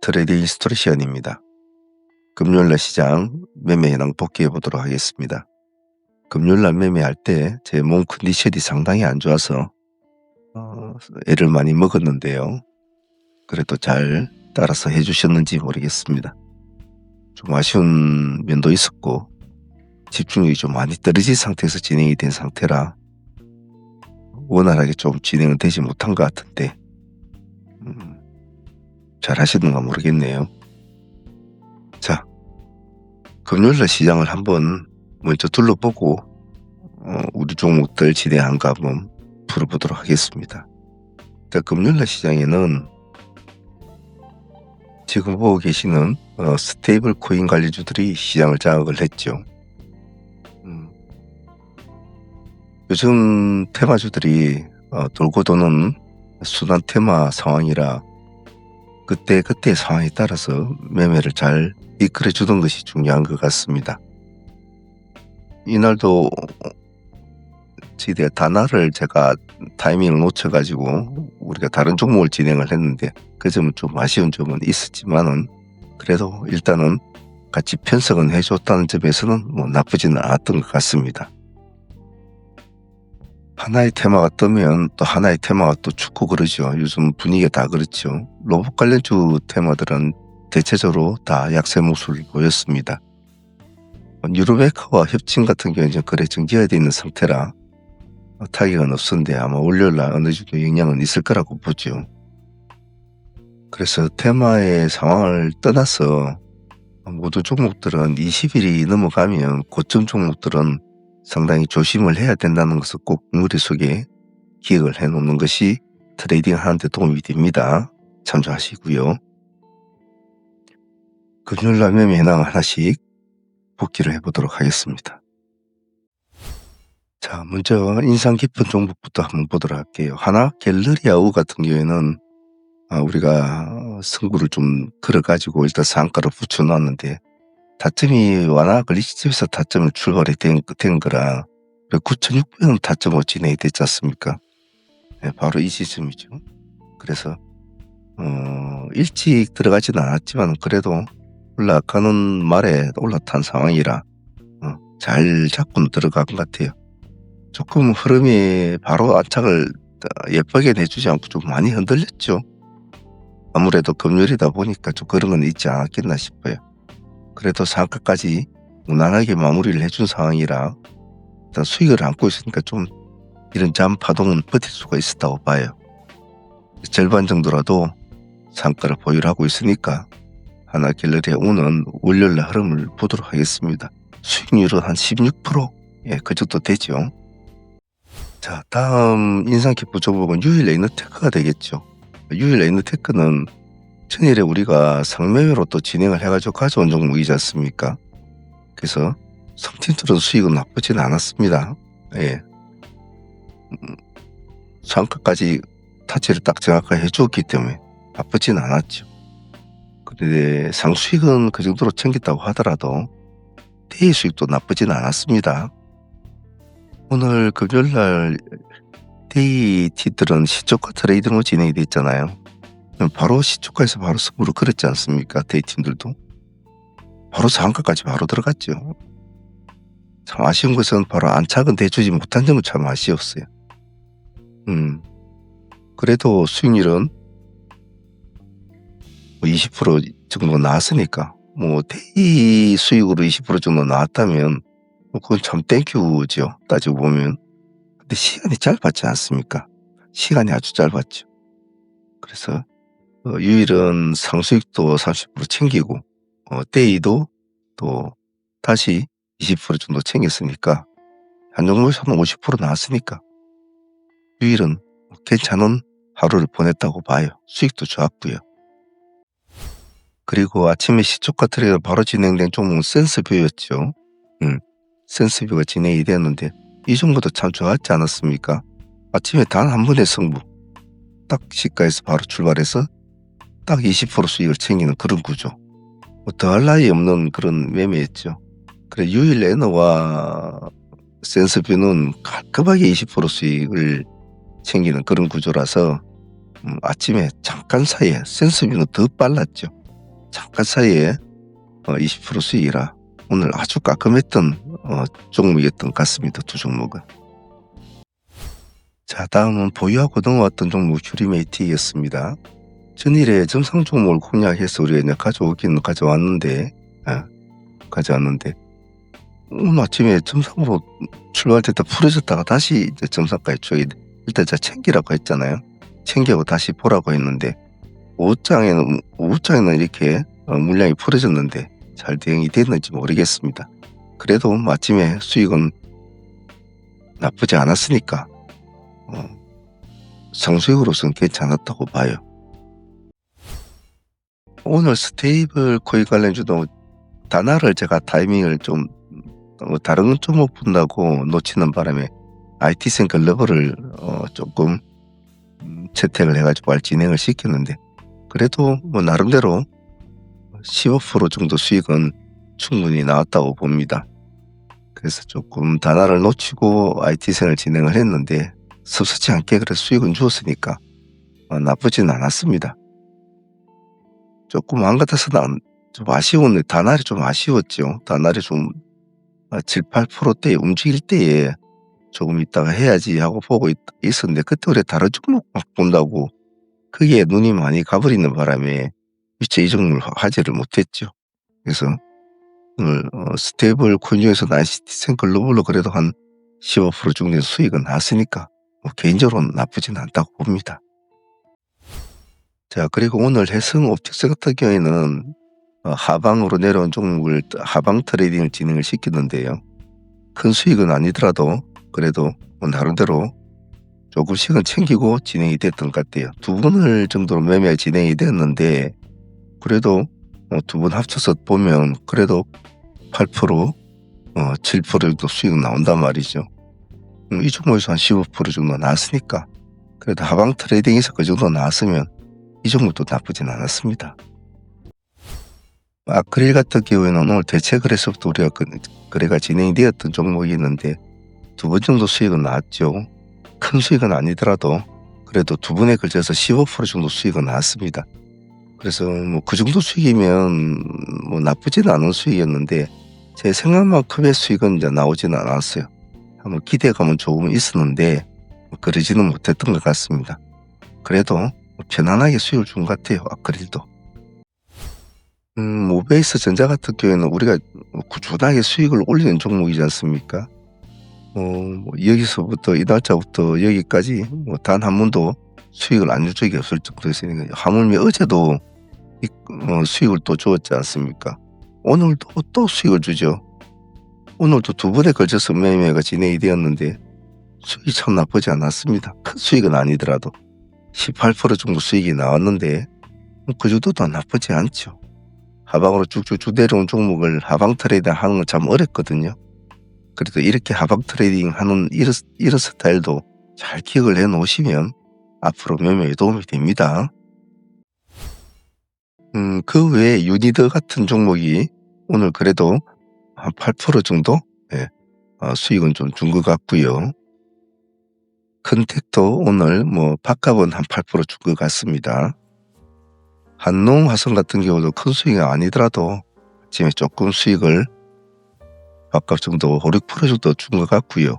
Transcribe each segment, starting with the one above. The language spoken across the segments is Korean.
트레이딩 히스토리 시간입니다. 금요일날 시장 매매 현황 복귀해 보도록 하겠습니다. 금요일날 매매할 때 제 몸 컨디션이 상당히 안 좋아서 애를 많이 먹었는데요. 그래도 잘 따라서 해주셨는지 모르겠습니다. 좀 아쉬운 면도 있었고 집중력이 좀 많이 떨어진 상태에서 진행이 된 상태라 원활하게 좀 진행은 되지 못한 것 같은데 잘 하시는가 모르겠네요. 자, 금요일날 시장을 한번 먼저 둘러보고 우리 종목들 진행한가 한번 풀어보도록 하겠습니다. 자, 금요일날 시장에는 지금 보고 계시는 스테이블 코인 관리주들이 시장을 장악을 했죠. 요즘 테마주들이 돌고 도는 순환 테마 상황이라 그때 상황에 따라서 매매를 잘 이끌어 주는 것이 중요한 것 같습니다. 이날도 다날을 제가 타이밍을 놓쳐가지고 우리가 다른 종목을 진행을 했는데 그 점은 좀 아쉬운 점은 있었지만은 그래도 일단은 같이 편성은 해줬다는 점에서는 뭐 나쁘지는 않았던 것 같습니다. 하나의 테마가 뜨면 또 하나의 테마가 또 죽고 그러죠. 요즘 분위기가 다 그렇죠. 로봇 관련주 테마들은 대체적으로 다 약세 모습을 보였습니다. 유로메카와 협진 같은 경우는 거래 정지가 되어 있는 상태라 타격은 없었는데 아마 월요일날 어느 정도 영향은 있을 거라고 보죠. 그래서 테마의 상황을 떠나서 모든 종목들은 20일이 넘어가면 고점 종목들은 상당히 조심을 해야 된다는 것을 꼭 머릿속에 기억을 해놓는 것이 트레이딩 하는데 도움이 됩니다. 참조하시고요. 금요일날 매매 현황 하나씩 복기를 해보도록 하겠습니다. 자, 먼저 인상 깊은 종목부터 한번 보도록 할게요. 하나 갤러리아우 같은 경우에는 우리가 승부를 좀 걸어가지고 일단 상가를 붙여놨는데 타점이 완화 걸리시집에서 타점을 출발이 된 거라 9,600원 타점으로 진행이 됐지 않습니까? 네, 바로 이 시점이죠. 그래서 일찍 들어가지는 않았지만 그래도 올라가는 말에 올라탄 상황이라 잘 잡고 들어간 것 같아요. 조금 흐름이 바로 안착을 예쁘게 내주지 않고 좀 많이 흔들렸죠. 아무래도 금요일이다 보니까 좀 그런 건 있지 않았겠나 싶어요. 그래도 상가까지 무난하게 마무리를 해준 상황이라 일단 수익을 안고 있으니까 좀 이런 잠 파동은 버틸 수가 있었다고 봐요. 절반 정도라도 상가를 보유를 하고 있으니까 하나 갤러리아우는 월요일날 흐름을 보도록 하겠습니다. 수익률은 한 16%? 예, 그 정도 되죠. 자, 다음 인상 깊은 종목은 유일 레이너테크가 되겠죠. 유일 레이너테크는 전일에 우리가 상매매로 또 진행을 해가지고 가져온 종목이지 않습니까? 그래서 성팀들은 수익은 나쁘진 않았습니다. 예. 상가까지 타치를 딱 정확하게 해주었기 때문에 나쁘진 않았죠. 그런데 상수익은 그 정도로 챙겼다고 하더라도 대의 수익도 나쁘진 않았습니다. 오늘 금요일날 데이 티들은 시초가 트레이딩으로 진행이 됐잖아요. 바로 시초가에서 바로 승부를 걸었지 않습니까? 데이 팀들도 바로 상가까지 바로 들어갔죠. 참 아쉬운 것은 바로 안착은 돼주지 못한 점은 참 아쉬웠어요. 그래도 수익률은 20% 정도 나왔으니까 뭐 데이 수익으로 20% 정도 나왔다면 그건 참 땡큐죠. 따지고 보면. 근데 시간이 짧았지 않습니까? 시간이 아주 짧았죠. 그래서 유일은 상수익도 30% 챙기고 데이도 또 다시 20% 정도 챙겼으니까 한 종목에서 한 50% 나왔으니까 유일은 괜찮은 하루를 보냈다고 봐요. 수익도 좋았고요. 그리고 아침에 시초가 트레이더 바로 진행된 종목은 센스뷰였죠. 센스뷰가 진행이 되었는데 이 종목도 참 좋았지 않았습니까? 아침에 단 한 번의 승부 딱 시가에서 바로 출발해서 딱 20% 수익을 챙기는 그런 구조. 뭐 더할 나위 없는 그런 매매였죠. 그래 유일 레너와 센스뷰는 깔끔하게 20% 수익을 챙기는 그런 구조라서 아침에 잠깐 사이에 센스뷰는 더 빨랐죠. 잠깐 사이에 20% 수익이라 오늘 아주 깔끔했던 종목이었던 것 같습니다. 두 종목은. 자, 다음은 보유하고 넘어왔던 종목 휴리메이트였습니다. 전일에 점상 종목을 공략해서 우리가 이제 가져왔는데 오늘 아침에 점상으로 출발됐다 풀어졌다가 다시 이제 점상까지 추격이 일단 제가 챙기라고 했잖아요. 챙기고 다시 보라고 했는데 오후장에는 이렇게 물량이 풀어졌는데 잘 대응이 됐는지 모르겠습니다. 그래도 아침에 수익은 나쁘지 않았으니까 상수익으로서는 괜찮았다고 봐요. 오늘 스테이블 코인 관련주도 다나를 제가 타이밍을 좀 다른 종목 본다고 놓치는 바람에 IT생 글로벌을 조금 채택을 해가지고 진행을 시켰는데 그래도 뭐 나름대로 15% 정도 수익은 충분히 나왔다고 봅니다. 그래서 조금 다나를 놓치고 IT생을 진행을 했는데 섭섭지 않게 그래서 수익은 주었으니까 나쁘진 않았습니다. 조금 안 같아서는 좀 아쉬웠는데 다날이 좀 아쉬웠죠. 다날이 좀 7, 8%대 움직일 때에 조금 있다가 해야지 하고 보고 있었는데 그때 우리 다른 종목 본다고 그게 눈이 많이 가버리는 바람에 미처 이 종목을 하지를 못했죠. 그래서 오늘 스테이블 코인 중에서는 ICT생 글로벌로 그래도 한 15% 정도 수익은 났으니까 개인적으로는 나쁘진 않다고 봅니다. 자, 그리고 오늘 해성옵틱스 같은 경우에는 하방으로 내려온 종목을 하방 트레이딩을 진행을 시켰는데요. 큰 수익은 아니더라도 그래도 나름대로 조금씩은 챙기고 진행이 됐던 것 같아요. 두 번을 정도로 매매 진행이 됐는데 그래도 두 번 합쳐서 보면 그래도 8%, 7% 정도 수익 나온단 말이죠. 이 종목에서 한 15% 정도 나왔으니까 그래도 하방 트레이딩에서 그 정도 나왔으면 이 종목도 나쁘진 않았습니다. 아크릴 같은 경우에는 오늘 대체 거래소부터 우리가 거래가 진행이 되었던 종목이 있는데 두 번 정도 수익은 나왔죠. 큰 수익은 아니더라도 그래도 두 번에 걸쳐서 15% 정도 수익은 나왔습니다. 그래서 뭐 그 정도 수익이면 뭐 나쁘지는 않은 수익이었는데 제 생각만큼의 수익은 이제 나오지는 않았어요. 한번 기대감은 조금 있었는데 그러지는 못했던 것 같습니다. 그래도 편안하게 수익을 준 것 같아요. 아크릴도. 모베이스 전자 같은 경우에는 우리가 꾸준하게 수익을 올리는 종목이지 않습니까? 여기서부터 이 날짜부터 여기까지 단 한 번도 수익을 안 준 적이 없을 정도였으니까 하물며 어제도 수익을 또 주었지 않습니까? 오늘도 또 수익을 주죠. 오늘도 두 번에 걸쳐서 매매가 진행이 되었는데 수익이 참 나쁘지 않았습니다. 큰 수익은 아니더라도 18% 정도 수익이 나왔는데 그 정도도 나쁘지 않죠. 하방으로 쭉쭉 내려온 종목을 하방 트레이딩 하는 건 참 어렵거든요. 그래도 이렇게 하방 트레이딩 하는 이런 스타일도 잘 기억을 해 놓으시면 앞으로 매매에 도움이 됩니다. 그 외에 유니더 같은 종목이 오늘 그래도 한 8% 정도 수익은 좀 준 것 같고요. 컨택도 오늘 밥값은 한 8% 준 것 같습니다. 한농화성 같은 경우도 큰 수익이 아니더라도 아침에 조금 수익을 밥값 정도 5, 6% 정도 준 것 같고요.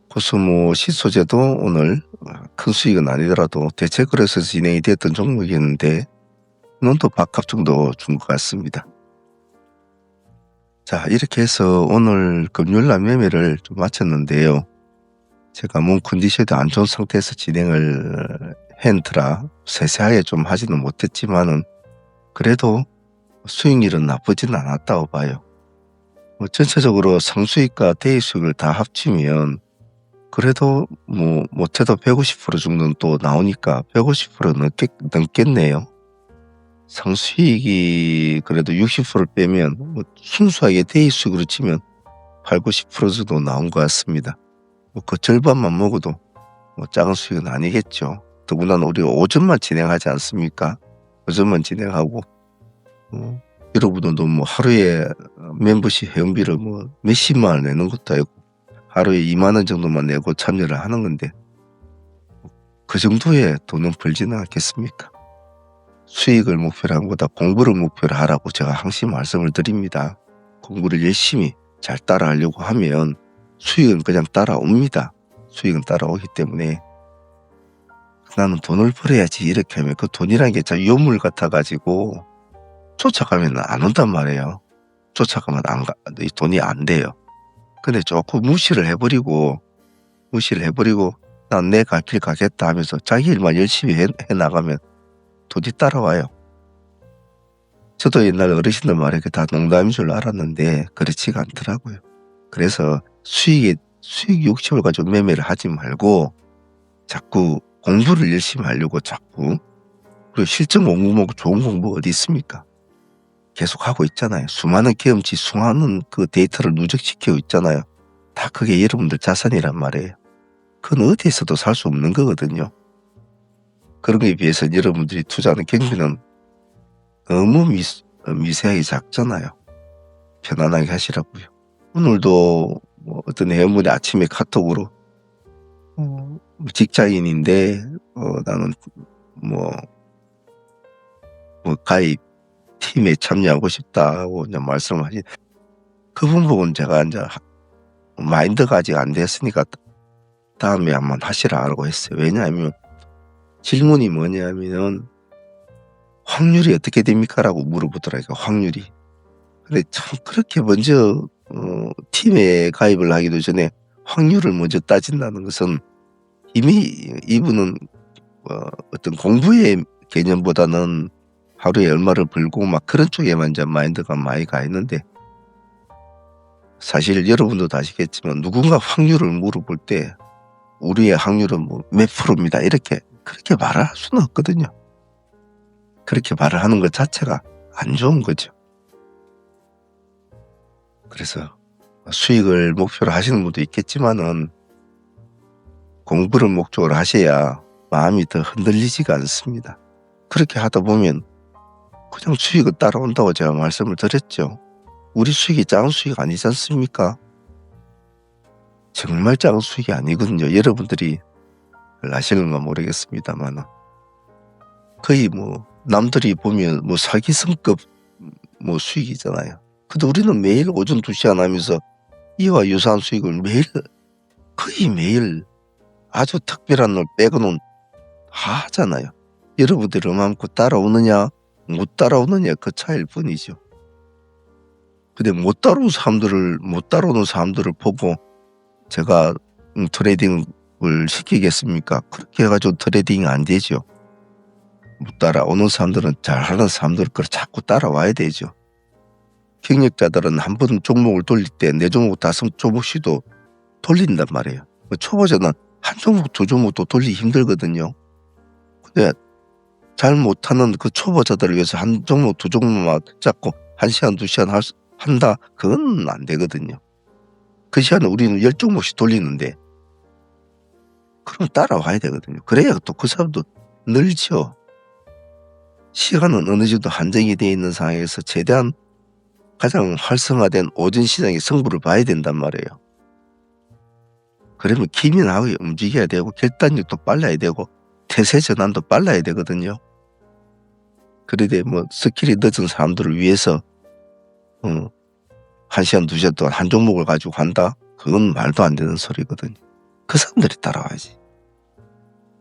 코스모 시소제도 오늘 큰 수익은 아니더라도 대체 거래소에서 진행이 됐던 종목이었는데 논도 밥값 정도 준 것 같습니다. 자, 이렇게 해서 오늘 금요일날 매매를 좀 마쳤는데요. 제가 몸 컨디션이 안 좋은 상태에서 진행을 했더라 세세하게 좀 하지는 못했지만은 그래도 수익률은 나쁘지는 않았다고 봐요. 전체적으로 상수익과 대입수익을 다 합치면 그래도 못해도 150% 정도는 또 나오니까 150% 넘겠네요. 상수익이 그래도 60%를 빼면 순수하게 대입수익으로 치면 8, 90% 정도 나온 것 같습니다. 그 절반만 먹어도 작은 수익은 아니겠죠. 더구나 우리가 오전만 진행하지 않습니까? 오전만 진행하고 여러분들도 하루에 멤버십 회원비를 몇십만 원 내는 것도 아니고 하루에 2만 원 정도만 내고 참여를 하는 건데 그 정도의 돈은 벌지는 않겠습니까? 수익을 목표로 한 것보다 공부를 목표로 하라고 제가 항상 말씀을 드립니다. 공부를 열심히 잘 따라하려고 하면 수익은 그냥 따라옵니다. 수익은 따라오기 때문에 나는 돈을 벌어야지 이렇게 하면 그 돈이라는 게 참 유물 같아 가지고 쫓아가면 안 온단 말이에요. 쫓아가면 이 돈이 안 돼요. 근데 조금 무시를 해버리고 난 내 갈 길 가겠다 하면서 자기 일만 열심히 해 나가면 돈이 따라와요. 저도 옛날 어르신들 말에 다 농담인 줄 알았는데 그렇지가 않더라고요. 그래서 수익 욕심을 가지고 매매를 하지 말고 자꾸 공부를 열심히 하려고 자꾸, 그리고 실전 공부 말고 좋은 공부 어디 있습니까? 계속 하고 있잖아요. 수많은 경험치, 수많은 그 데이터를 누적시키고 있잖아요. 다 그게 여러분들 자산이란 말이에요. 그건 어디에서도 살 수 없는 거거든요. 그런 거에 비해서 여러분들이 투자하는 경비는 너무 미세하게 작잖아요. 편안하게 하시라고요. 오늘도 뭐 어떤 회원분이 아침에 카톡으로 직장인인데 나는 뭐 가입 팀에 참여하고 싶다고 이제 말씀을 하시. 그분 보고는 제가 이제 마인드가 아직 안 됐으니까 다음에 한번 하시라고 했어요. 왜냐하면 질문이 뭐냐면은 확률이 어떻게 됩니까? 라고 물어보더라고요. 확률이. 근데 참 그렇게 먼저 팀에 가입을 하기도 전에 확률을 먼저 따진다는 것은 이미 이분은 어떤 공부의 개념보다는 하루에 얼마를 벌고 막 그런 쪽에만 이제 마인드가 많이 가 있는데, 사실 여러분도 다 아시겠지만 누군가 확률을 물어볼 때 우리의 확률은 뭐 몇 프로입니다 이렇게 그렇게 말을 할 수는 없거든요. 그렇게 말을 하는 것 자체가 안 좋은 거죠. 그래서 수익을 목표로 하시는 분도 있겠지만은 공부를 목적으로 하셔야 마음이 더 흔들리지가 않습니다. 그렇게 하다 보면 그냥 수익은 따라온다고 제가 말씀을 드렸죠. 우리 수익이 작은 수익 아니지 않습니까? 정말 작은 수익이 아니거든요. 여러분들이 아시는가 모르겠습니다만 거의 뭐 남들이 보면 뭐 사기성급 뭐 수익이잖아요. 근데 우리는 매일 오전 2시간 하면서 이와 유사한 수익을 거의 매일 아주 특별한 날 빼고는 하잖아요. 여러분들이 얼마만큼 따라오느냐 못 따라오느냐 그 차이일 뿐이죠. 근데 못 따라오는 사람들을 보고 제가 트레이딩을 시키겠습니까? 그렇게 해가지고 트레이딩이 안 되죠. 못 따라오는 사람들은 잘하는 사람들 걸 자꾸 따라와야 되죠. 경력자들은 한 번 종목을 돌릴 때 네 종목 5종목씩도 돌린단 말이에요. 초보자는 한 종목 2종목도 돌리기 힘들거든요. 근데 잘 못하는 그 초보자들을 위해서 한 종목 2종목만 잡고 1시간 2시간 한다? 그건 안 되거든요. 그 시간에 우리는 10종목씩 돌리는데 그럼 따라와야 되거든요. 그래야 또 그 사람도 늘죠. 시간은 어느 정도 한정이 되어 있는 상황에서 최대한 가장 활성화된 오전 시장의 승부를 봐야 된단 말이에요. 그러면 기민하게 움직여야 되고 결단력도 빨라야 되고 태세 전환도 빨라야 되거든요. 그런데 뭐 스킬이 늦은 사람들을 위해서 1시간 2시간 동안 한 종목을 가지고 간다? 그건 말도 안 되는 소리거든요. 그 사람들이 따라와야지.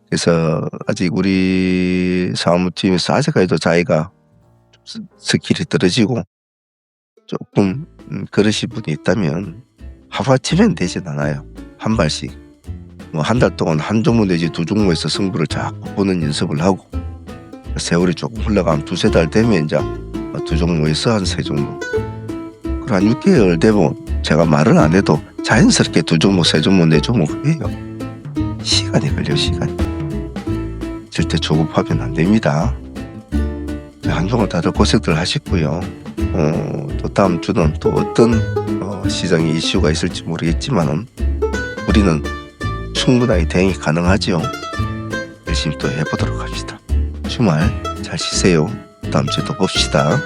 그래서 아직 우리 사무팀에서 아직까지도 자기가 스킬이 떨어지고 조금 그러신 분이 있다면 하루아침엔 되진 않아요. 한 발씩 뭐 한 달 동안 한 종목 내지 2종목에서 승부를 자꾸 보는 연습을 하고 세월이 조금 흘러가면 2-3달 되면 이제 2종목에서 한 3종목, 그리고 한 6개월 되면 제가 말을 안 해도 자연스럽게 2종목, 3종목, 4종목 해요. 시간이 걸려요. 시간이. 절대 조급하면 안 됩니다. 한동안 다들 고생들 하셨고요. 또 다음 주는 또 어떤 시장의 이슈가 있을지 모르겠지만 우리는 충분하게 대응이 가능하죠. 열심히 또 해보도록 합시다. 주말 잘 쉬세요. 다음 주에 또 봅시다.